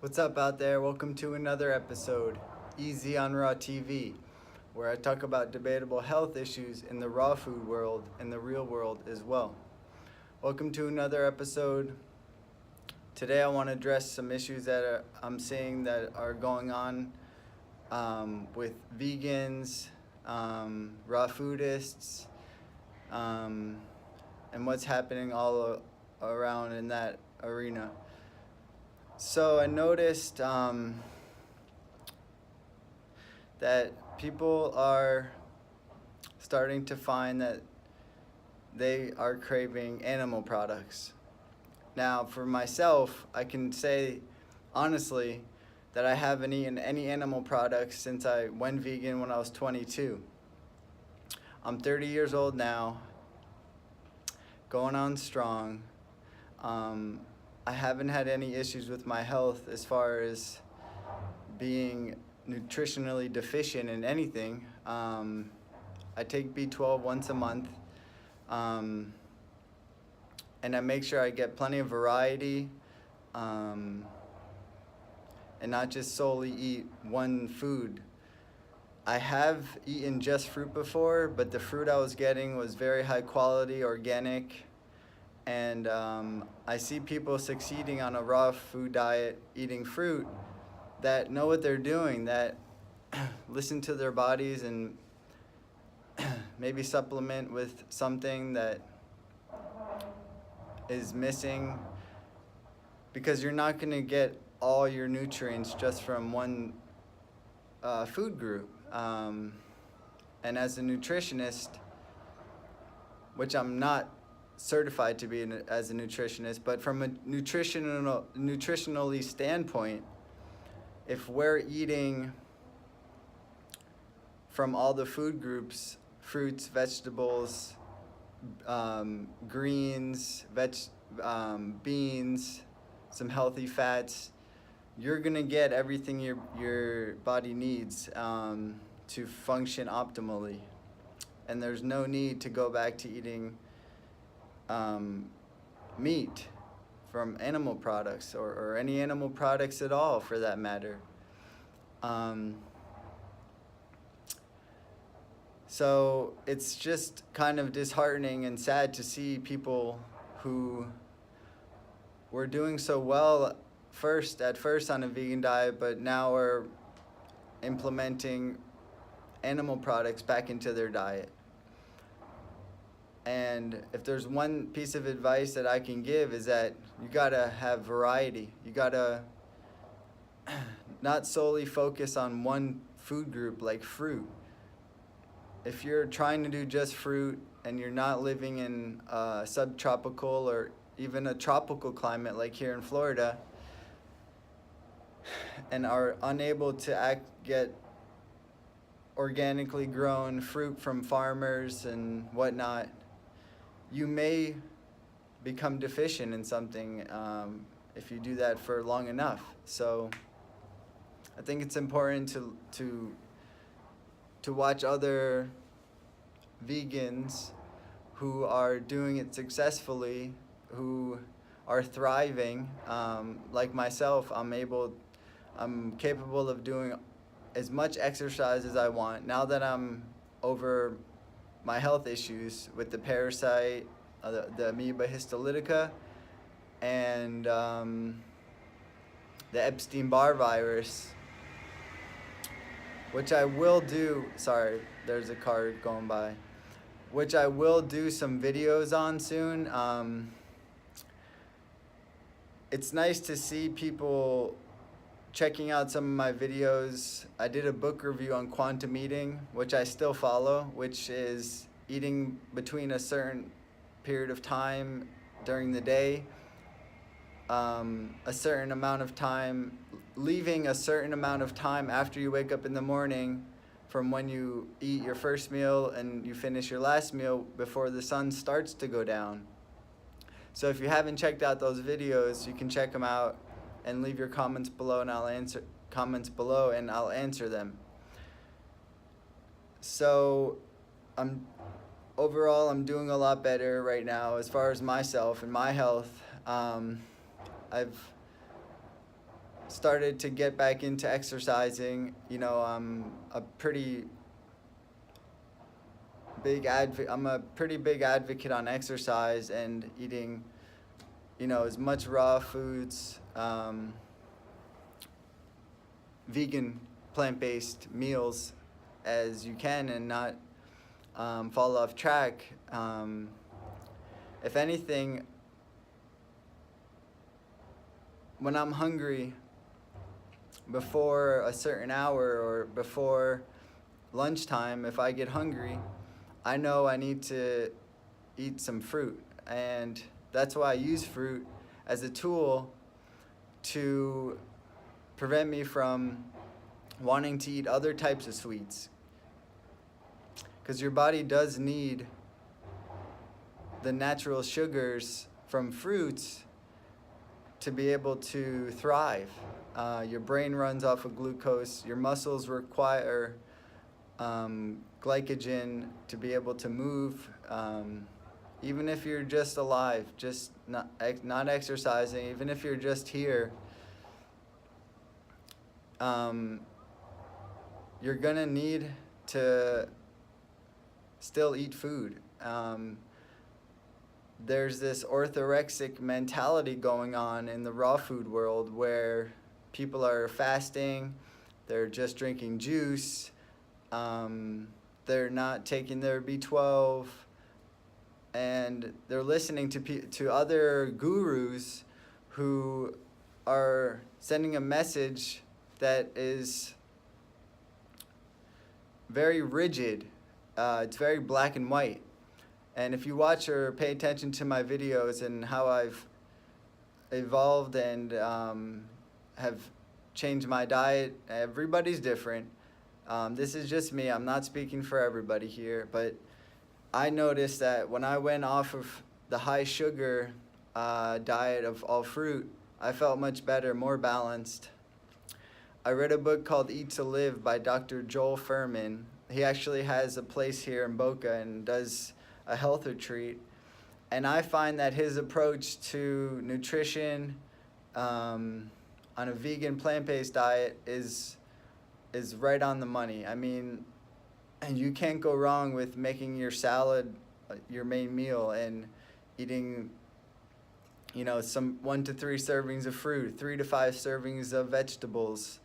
What's up out there? Welcome to another episode, Easy on Raw TV, where I talk about debatable health issues in the raw food world and the real world as well. Welcome to another episode. Today I want to address some issues that I'm seeing that are going on with vegans, raw foodists, um, and what's happening all around in that arena. So I noticed that people are starting to find that they are craving animal products. Now, for myself, I can say honestly that I haven't eaten any animal products since I went vegan when I was 22. I'm 30 years old now, going on strong. Um, I haven't had any issues with my health as far as being nutritionally deficient in anything. I take B12 once a month, um, and I make sure I get plenty of variety, um, and not just solely eat one food. I have eaten just fruit before, but the fruit I was getting was very high quality, organic, and I see people succeeding on a raw food diet eating fruit that know what they're doing, that listen to their bodies and maybe supplement with something that is missing, because you're not going to get all your nutrients just from one food group. And as a nutritionist, which I'm not certified to be as a nutritionist, but from a nutritionally standpoint, if we're eating from all the food groups, fruits, vegetables, greens, beans, some healthy fats, you're gonna get everything your body needs to function optimally. And there's no need to go back to eating meat from animal products or any animal products at all for that matter. Um, so it's just kind of disheartening and sad to see people who were doing so well at first on a vegan diet, but now are implementing animal products back into their diet. And if there's one piece of advice that I can give is that you gotta have variety. You gotta not solely focus on one food group like fruit. If you're trying to do just fruit and you're not living in a subtropical or even a tropical climate like here in Florida, and are unable to get organically grown fruit from farmers and whatnot, you may become deficient in something if you do that for long enough. So I think it's important to watch other vegans who are doing it successfully, who are thriving. Like myself, I'm capable of doing as much exercise as I want now that I'm over my health issues with the parasite, the amoeba histolytica, and the Epstein-Barr virus, which I will do. Sorry, there's a car going by. Which I will do some videos on soon. It's nice to see people checking out some of my videos. I did a book review on quantum eating, which I still follow, which is eating between a certain period of time during the day, a certain amount of time, leaving a certain amount of time after you wake up in the morning from when you eat your first meal and you finish your last meal before the sun starts to go down. So if you haven't checked out those videos, you can check them out and leave your comments below, and I'll answer them. So overall I'm doing a lot better right now as far as myself and my health. I've started to get back into exercising, I'm a pretty I'm a pretty big advocate on exercise and eating, as much raw foods, vegan, plant-based meals as you can, and not fall off track. If anything, when I'm hungry before a certain hour or before lunchtime, if I get hungry, I know I need to eat some fruit. And that's why I use fruit as a tool to prevent me from wanting to eat other types of sweets. Because your body does need the natural sugars from fruits to be able to thrive. Your brain runs off of glucose. Your muscles require glycogen to be able to move. Even if you're just alive, just not exercising, even if you're just here, you're gonna need to still eat food. There's this orthorexic mentality going on in the raw food world where people are fasting, they're just drinking juice, they're not taking their B12, and they're listening to other gurus who are sending a message that is very rigid. It's very black and white. And if you watch or pay attention to my videos and how I've evolved and have changed my diet, everybody's different. This is just me. I'm not speaking for everybody here, but I noticed that when I went off of the high sugar diet of all fruit, I felt much better, more balanced. I read a book called Eat to Live by Dr. Joel Fuhrman. He actually has a place here in Boca and does a health retreat. And I find that his approach to nutrition on a vegan plant-based diet is right on the money. I mean, you can't go wrong with making your salad your main meal and eating, some 1 to 3 servings of fruit, 3 to 5 servings of vegetables,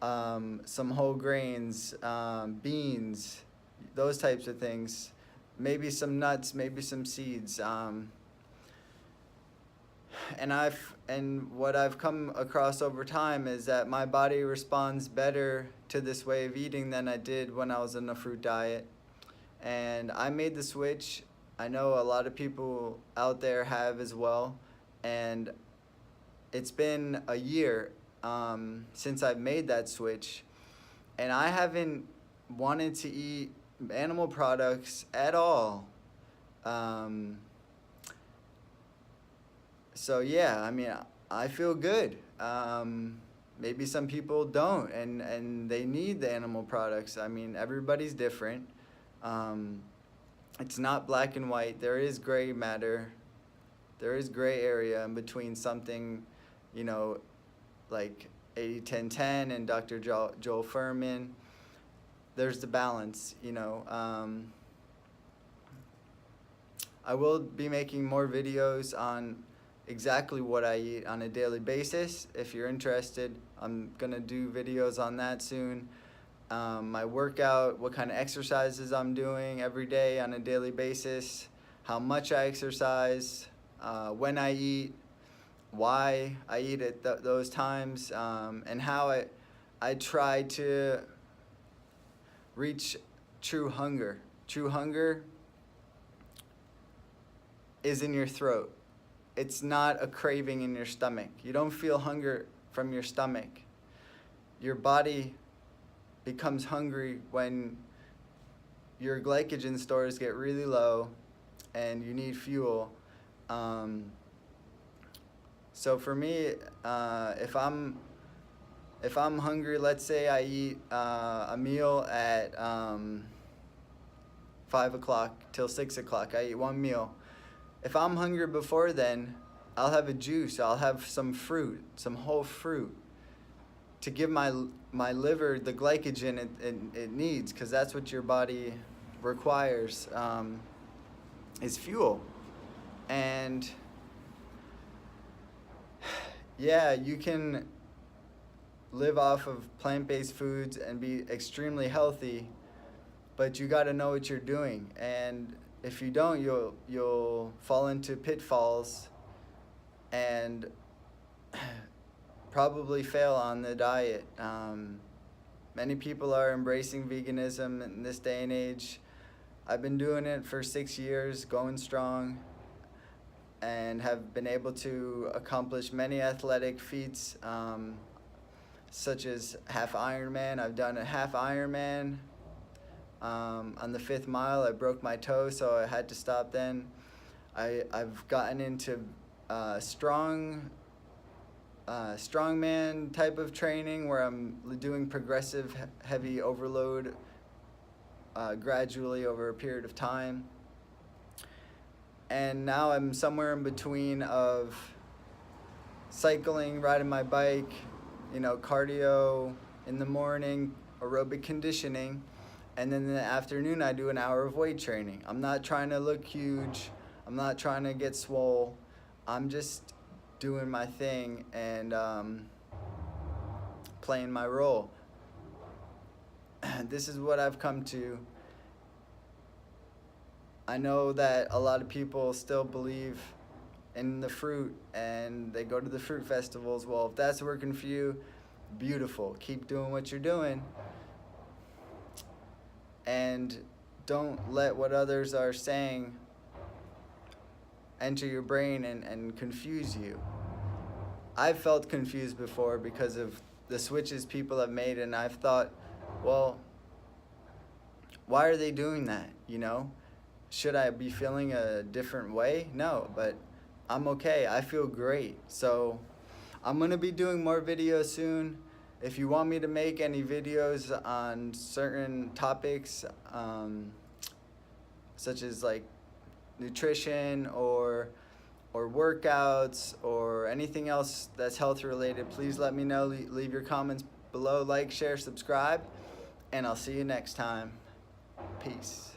some whole grains, beans, those types of things. Maybe some nuts, maybe some seeds. And what I've come across over time is that my body responds better to this way of eating than I did when I was on a fruit diet. And I made the switch. I know a lot of people out there have as well. And it's been a year since I've made that switch. And I haven't wanted to eat animal products at all. So yeah, I mean, I feel good. Maybe some people don't, and they need the animal products. I mean, everybody's different. It's not black and white. There is gray matter. There is gray area in between something, like 80-10-10 and Dr. Joel Fuhrman. There's the balance, I will be making more videos on exactly what I eat on a daily basis. If you're interested, I'm gonna do videos on that soon. My workout, what kind of exercises I'm doing every day on a daily basis, how much I exercise, when I eat, why I eat at those times, and how I try to reach true hunger. True hunger is in your throat. It's not a craving in your stomach. You don't feel hunger from your stomach. Your body becomes hungry when your glycogen stores get really low and you need fuel. So for me, if I'm hungry, let's say I eat a meal at 5 o'clock till 6 o'clock. I eat one meal. If I'm hungry before then, I'll have a juice. I'll have some fruit, some whole fruit. to give my liver the glycogen it needs, because that's what your body requires, is fuel. And yeah, you can live off of plant-based foods and be extremely healthy, but you got to know what you're doing. And if you don't, you'll fall into pitfalls and probably fail on the diet. Many people are embracing veganism in this day and age. I've been doing it for 6 years, going strong, and have been able to accomplish many athletic feats, such as half Ironman. I've done a half Ironman. On the 5th mile, I broke my toe, so I had to stop then. I've gotten into strongman type of training, where I'm doing progressive heavy overload gradually over a period of time. And now I'm somewhere in between of cycling, riding my bike, cardio in the morning, aerobic conditioning, and then in the afternoon I do an hour of weight training. I'm not trying to look huge. I'm not trying to get swole. I'm just doing my thing and playing my role. This is what I've come to. I know that a lot of people still believe in the fruit and they go to the fruit festivals. Well, if that's working for you, beautiful. Keep doing what you're doing. And don't let what others are saying enter your brain and confuse you. I've felt confused before because of the switches people have made, and I've thought, well, why are they doing that, Should I be feeling a different way? No, but I'm okay. I feel great. So I'm going to be doing more videos soon. If you want me to make any videos on certain topics, such as like nutrition or workouts or anything else that's health related, please let me know. Leave your comments below, like, share, subscribe, and I'll see you next time. Peace.